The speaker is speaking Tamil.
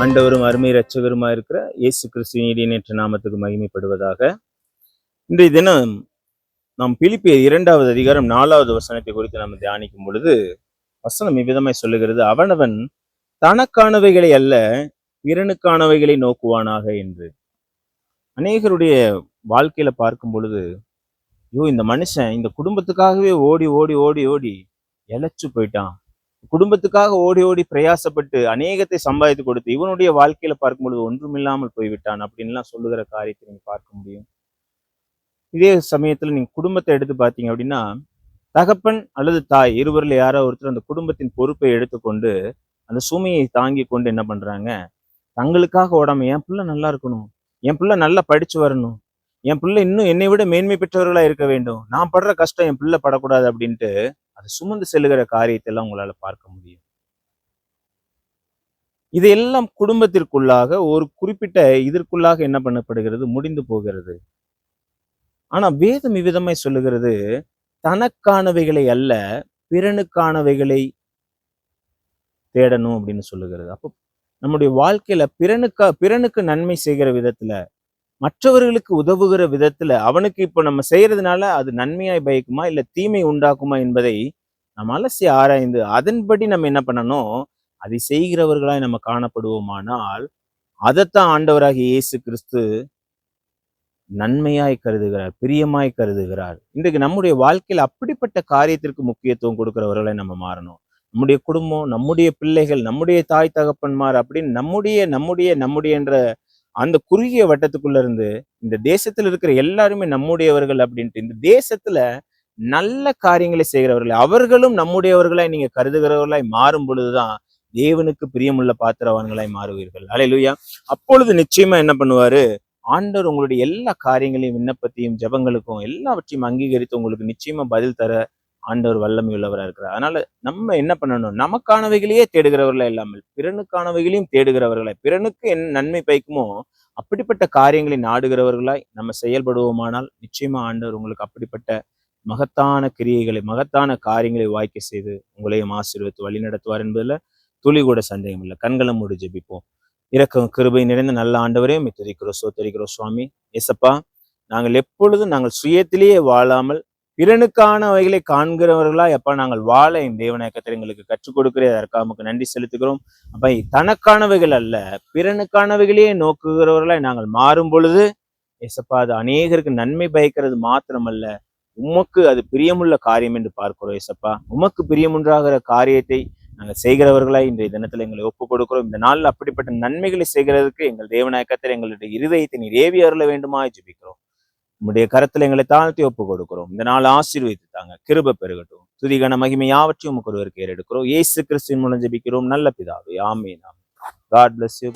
ஆண்டவரும் அருமை இரட்சகருமா இருக்கிற இயேசு கிறிஸ்துவின் நேற்று நாமத்துக்கு மகிமைப்படுவதாக. இன்றைய தினம் நாம் பிலிப்பியர் 2வது அதிகாரம் 4வது வசனத்தை குறித்து நம்ம தியானிக்கும் பொழுது வசனம் இவ்விதமாய் சொல்லுகிறது, அவனவன் தனக்கானவைகளை அல்ல பிறனுக்கானவைகளை நோக்குவானாக என்று. அநேகருடைய வாழ்க்கையில பார்க்கும் பொழுது, ஐயோ இந்த மனுஷன் இந்த குடும்பத்துக்காகவே ஓடி ஓடி ஓடி ஓடி இழைச்சு போயிட்டான், குடும்பத்துக்காக ஓடி ஓடி பிரயாசப்பட்டு அநேகத்தை சம்பாதித்து கொடுத்து இவனுடைய வாழ்க்கையில பார்க்கும் பொழுது ஒன்றுமில்லாமல் போய்விட்டான் அப்படின்லாம் சொல்லுகிற காரியத்தை நீங்க பார்க்க முடியும். இதே சமயத்துல நீங்க குடும்பத்தை எடுத்து பார்த்தீங்க அப்படின்னா, தகப்பன் அல்லது தாய் இருவரில் யாரோ ஒருத்தர் அந்த குடும்பத்தின் பொறுப்பை எடுத்துக்கொண்டு அந்த சுமையை தாங்கி கொண்டு என்ன பண்றாங்க, தங்களுக்காக ஓடாம என் பிள்ளை நல்லா இருக்கணும், என் பிள்ளை நல்லா படிச்சு வரணும், என் பிள்ளை இன்னும் என்னை விட மேன்மை பெற்றவர்களா இருக்க வேண்டும், நான் படுற கஷ்டம் என் பிள்ளை படக்கூடாது அப்படின்ட்டு அதை சுமந்து செல்லுகிற காரியத்தை எல்லாம் உங்களால பார்க்க முடியும். இதையெல்லாம் குடும்பத்திற்குள்ளாக ஒரு குறிப்பிட்ட இதற்குள்ளாக என்ன பண்ணப்படுகிறது, முடிந்து போகிறது. ஆனா வேதம் இவ்விதமாய் சொல்லுகிறது, தனக்கானவைகளை அல்ல பிறனுக்கானவைகளை தேடணும் அப்படின்னு சொல்லுகிறது. அப்போ நம்முடைய வாழ்க்கையில பிறனுக்கு நன்மை செய்கிற விதத்துல, மற்றவர்களுக்கு உதவுகிற விதத்துல, அவனுக்கு இப்போ நம்ம செய்யறதுனால அது நன்மையாய் பயக்குமா இல்ல தீமை உண்டாக்குமா என்பதை நம்ம அலசி ஆராய்ந்து அதன்படி நம்ம என்ன பண்ணணும், அதை செய்கிறவர்களாய் நம்ம காணப்படுவோமானால் அதைத்தான் ஆண்டவராகிய இயேசு கிறிஸ்து நன்மையாய் கருதுகிறார், பிரியமாய் கருதுகிறார். இன்றைக்கு நம்முடைய வாழ்க்கையில அப்படிப்பட்ட காரியத்திற்கு முக்கியத்துவம் கொடுக்கிறவர்களை நம்ம மாறணும். நம்முடைய குடும்பம், நம்முடைய பிள்ளைகள், நம்முடைய தாய் தகப்பன்மார் அப்படின்னு நம்முடைய என்ற அந்த குறுகிய வட்டத்துக்குள்ள இருந்து இந்த தேசத்துல இருக்கிற எல்லாருமே நம்முடையவர்கள் அப்படின்ட்டு இந்த தேசத்துல நல்ல காரியங்களை செய்கிறவர்கள் அவர்களும் நம்முடையவர்களாய் நீங்க கருதுகிறவர்களாய் மாறும் பொழுதுதான் தேவனுக்கு பிரியமுள்ள பாத்திரவான்களாய் மாறுவீர்கள். அல்லேலூயா. அப்பொழுது நிச்சயமா என்ன பண்ணுவாரு, ஆண்டவர் உங்களுடைய எல்லா காரியங்களையும், விண்ணப்பத்தையும், ஜெபங்களுக்கும் எல்லாவற்றையும் அங்கீகரித்து உங்களுக்கு நிச்சயமா பதில் தர ஆண்டவர் வல்லமை உள்ளவராக இருக்கிறார். அதனால நம்ம என்ன பண்ணணும், நமக்கானவைகளையே தேடுகிறவர்களா இல்லாமல் பிறனுக்கானவைகளையும் தேடுகிறவர்களாய், பிறனுக்கு என்ன நன்மை பயக்குமோ அப்படிப்பட்ட காரியங்களை நாடுகிறவர்களாய் நம்ம செயல்படுவோமானால் நிச்சயமா ஆண்டவர் உங்களுக்கு அப்படிப்பட்ட மகத்தான கிரியைகளை, மகத்தான காரியங்களை வாய்க்க செய்து உங்களையும் ஆசீர்வதித்து வழி நடத்துவார் என்பதுல துளி கூட சந்தேகம் இல்லை. கண்களை மூடி ஜெபிப்போம். இரக்கம் கிருபை நிறைந்த நல்ல ஆண்டவரே, துதிக்கிறோம், ஸ்தோத்திரிக்கிறோம் சுவாமி. ஏசப்பா, நாங்கள் எப்பொழுதும் நாங்கள் சுயத்திலேயே வாழாமல் பிறனுக்கானவைகளை காண்கிறவர்களா எப்பா நாங்கள் வாழ என் தேவநாயகத்தில் எங்களுக்கு கற்றுக் கொடுக்கிறேன். அதற்காக நமக்கு நன்றி செலுத்துகிறோம். அப்ப தனக்கானவைகள் அல்ல பிறனுக்கானவைகளையே நோக்குகிறவர்களாய் நாங்கள் மாறும் பொழுது ஏசப்பா, அது அநேகருக்கு நன்மை பயக்கிறது மாத்திரமல்ல, உமக்கு அது பிரியமுள்ள காரியம் என்று பார்க்கிறோம். ஏசப்பா, உமக்கு பிரியமுன்றாகிற காரியத்தை நாங்கள் செய்கிறவர்களாய் இன்றைய தினத்துல எங்களை ஒப்புக் கொடுக்கிறோம். இந்த நாளில் அப்படிப்பட்ட நன்மைகளை செய்கிறதுக்கு எங்கள் தேவநாயகத்தில் எங்களுடைய இருதயத்தை நீர் ஏவி அருள வேண்டுமா ஜெபிக்கிறோம். உம்முடைய கரத்துல எங்களை தாழ்த்தி ஒப்புக் கொடுக்கிறோம். இந்த நாள் ஆசீர்வதித்து தாங்க, கிருபை பெருகட்டும். துதிகன மகிமை யாவற்றையும் உமக்கு ஒருவருக்கு ஏறெடுக்கிறோம். இயேசு கிறிஸ்துவின் மூலம் ஜெபிக்கிறோம் நல்ல பிதாவே, ஆமென். God bless you.